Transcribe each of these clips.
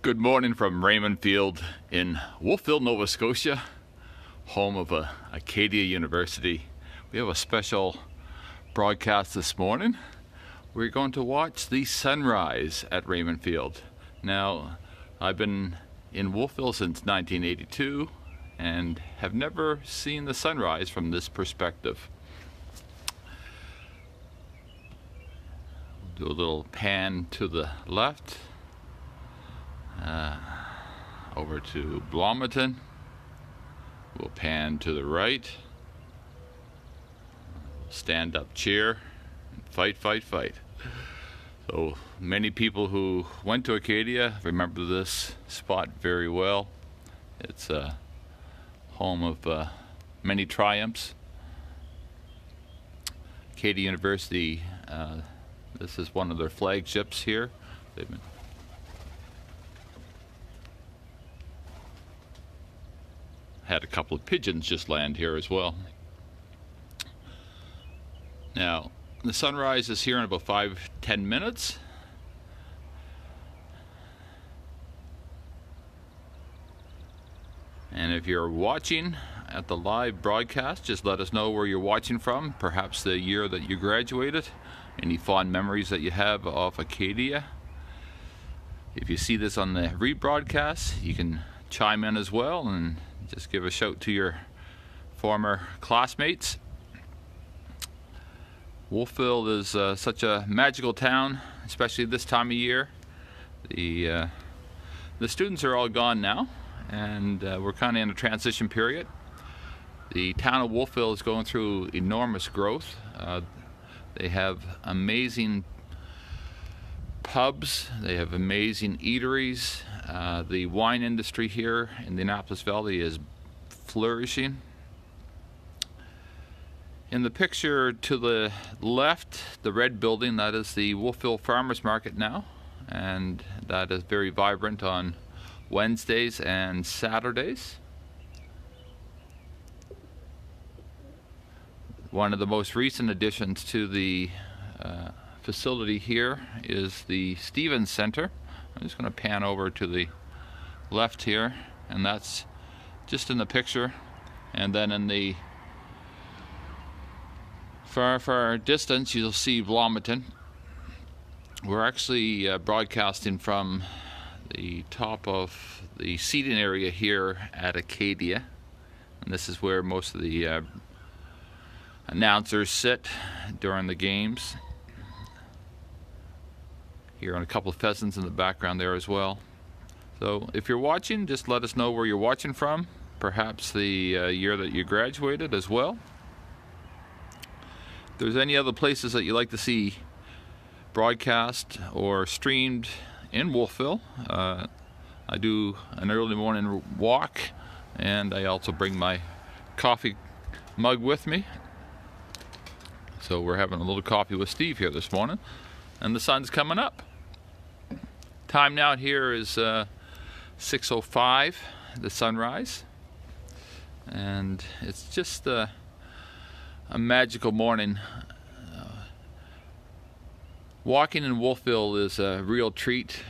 Good morning from Raymond Field in Wolfville, Nova Scotia, home of Acadia University. We have a special broadcast this morning. We're going to watch the sunrise at Raymond Field. Now, I've been in Wolfville since 1982 and have never seen the sunrise from this perspective. Do a little pan to the left. Over to Bloomington. We'll pan to the right. Stand up cheer. Fight, fight, fight. So many people who went to Acadia remember this spot very well. It's a home of many triumphs. Acadia University, this is one of their flagships here. They've been had a couple of pigeons just land here as well. Now, the sunrise is here in about 5-10 minutes. And if you're watching at the live broadcast, just let us know where you're watching from, perhaps the year that you graduated, any fond memories that you have of Acadia. If you see this on the rebroadcast, you can chime in as well and just give a shout to your former classmates. Wolfville is such a magical town, especially this time of year. The students are all gone now, and we're kind of in a transition period. The town of Wolfville is going through enormous growth. They have amazing pubs, they have amazing eateries. The wine industry here in the Annapolis Valley is flourishing. In the picture to the left, the red building, that is the Wolfville Farmers Market now, and that is very vibrant on Wednesdays and Saturdays. One of the most recent additions to the facility here is the Stevens Center. I'm just going to pan over to the left here, and that's just in the picture. And then in the far distance, you'll see Bloomington. We're actually broadcasting from the top of the seating area here at Acadia, and this is where most of the announcers sit during the games. Here and a couple of pheasants in the background there as well. So if you're watching, just let us know where you're watching from, perhaps the year that you graduated as well. If there's any other places that you like to see broadcast or streamed in Wolfville, I do an early morning walk, and I also bring my coffee mug with me. So we're having a little coffee with Steve here this morning, and the sun's coming up. Time now here is 6:05, the sunrise, and it's just a magical morning. Walking in Wolfville is a real treat.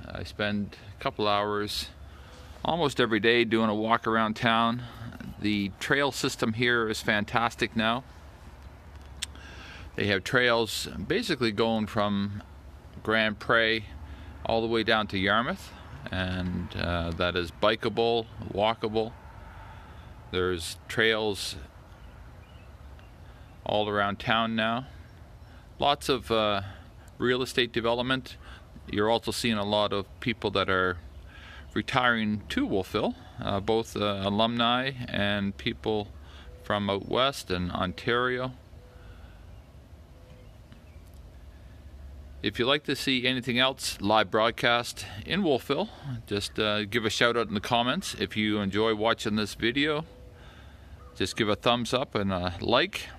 I spend a couple hours almost every day doing a walk around town. The trail system here is fantastic now. They have trails basically going from Grand Prairie all the way down to Yarmouth, and that is bikeable, walkable. There's trails all around town now. Lots of real estate development. You're also seeing a lot of people that are retiring to Wolfville, both alumni and people from out west and Ontario. If you'd like to see anything else live broadcast in Wolfville, just give a shout out in the comments. If you enjoy watching this video, just give a thumbs up and a like.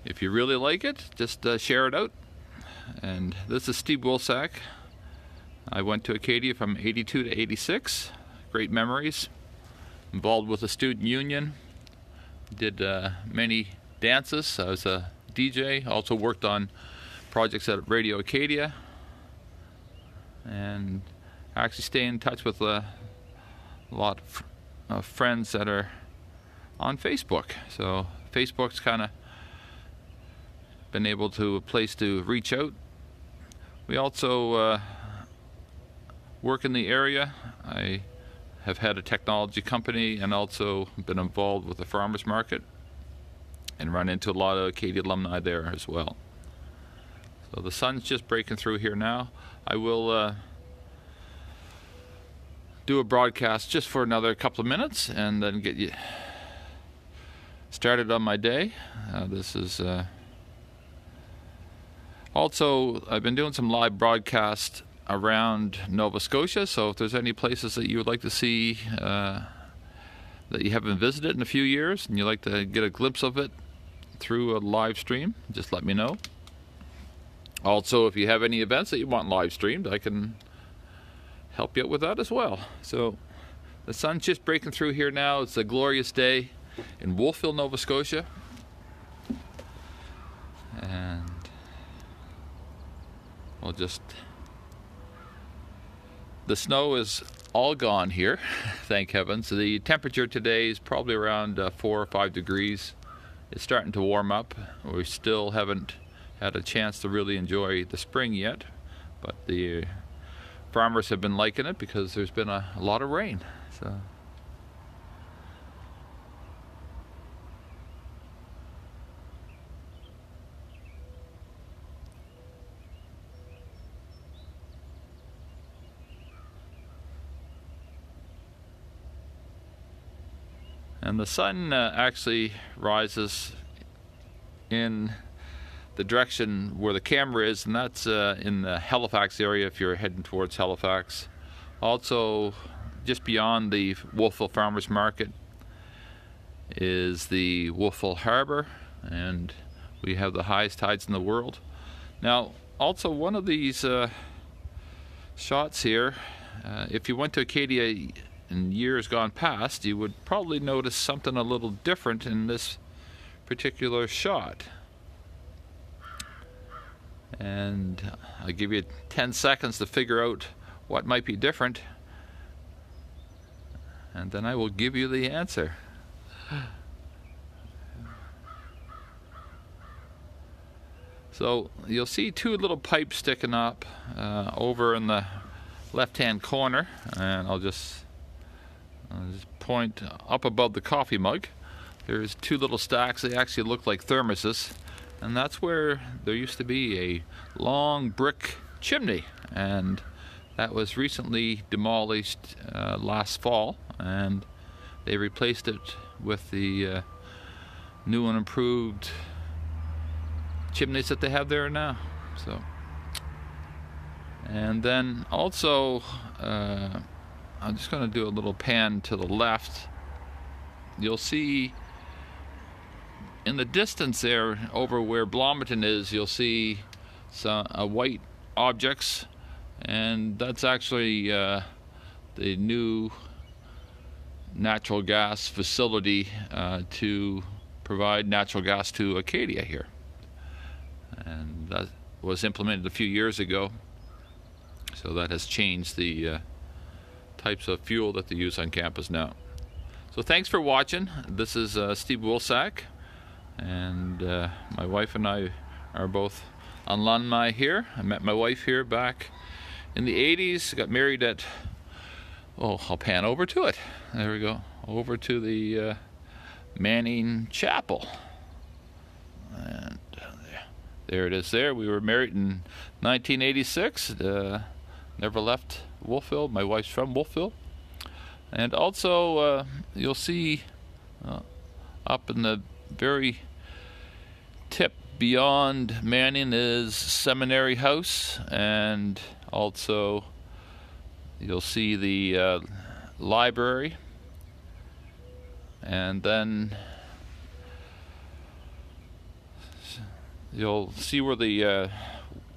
If you really like it, just share it out. And this is Steve Wilsack. I went to Acadia from 82 to 86. Great memories. Involved with the student union. Did many dances. I was a DJ. Also worked on projects at Radio Acadia. and actually stay in touch with a lot of friends that are on Facebook. So Facebook's kind of been able to a place to reach out. We also work in the area. I have had a technology company and also been involved with the farmers market and run into a lot of Acadia alumni there as well. So the sun's just breaking through here now. I will do a broadcast just for another couple of minutes and then get you started on my day. This is also, I've been doing some live broadcasts around Nova Scotia, so if there's any places that you would like to see that you haven't visited in a few years and you'd like to get a glimpse of it through a live stream, just let me know. Also, if you have any events that you want live streamed, I can help you out with that as well. So the sun's just breaking through here now. It's a glorious day in Wolfville, Nova Scotia. And we'll just... The snow is all gone here, thank heavens. The temperature today is probably around 4 or 5 degrees. It's starting to warm up. We still haven't had a chance to really enjoy the spring yet, but the farmers have been liking it because there's been a lot of rain. So and the sun actually rises in the direction where the camera is, and that's in the Halifax area if you're heading towards Halifax. Also, just beyond the Wolfville Farmers Market is the Wolfville Harbour, and we have the highest tides in the world. Now, also one of these shots here, if you went to Acadia in years gone past, you would probably notice something a little different in this particular shot. And I'll give you 10 seconds to figure out what might be different, and then I will give you the answer. So you'll see two little pipes sticking up over in the left-hand corner, and I'll just point up above the coffee mug. There's two little stacks. They actually look like thermoses, and that's where there used to be a long brick chimney, and that was recently demolished last fall, and they replaced it with the new and improved chimneys that they have there now. So, and then also I'm just going to do a little pan to the left. You'll see in the distance there, over where Blomerton is, you'll see some white objects, and that's actually the new natural gas facility to provide natural gas to Acadia here. And that was implemented a few years ago, so that has changed the types of fuel that they use on campus now. So thanks for watching. This is Steve Wilsack, and my wife and I are both alumni here. I met my wife here back in the 80s, got married at, oh, I'll pan over to it. There we go, over to the Manning Chapel. And there it is there. We were married in 1986, never left Wolfville. My wife's from Wolfville. And also you'll see up in the very tip beyond Manning is Seminary House, and also you'll see the library, and then you'll see where the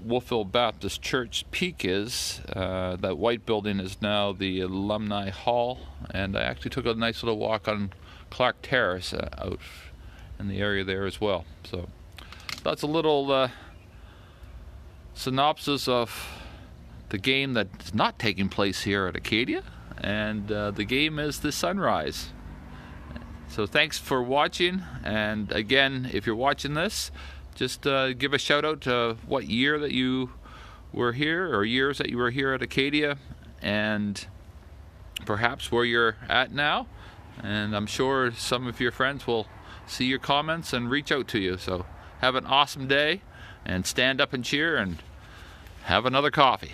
Wolfville Baptist Church peak is. That white building is now the Alumni Hall, and I actually took a nice little walk on Clark Terrace out in the area there as well. So that's a little synopsis of the game that's not taking place here at Acadia, and the game is the sunrise. So thanks for watching, and again, if you're watching this, just give a shout out to what year that you were here, or years that you were here at Acadia, and perhaps where you're at now. And I'm sure some of your friends will see your comments and reach out to you. So have an awesome day, and stand up and cheer, and have another coffee.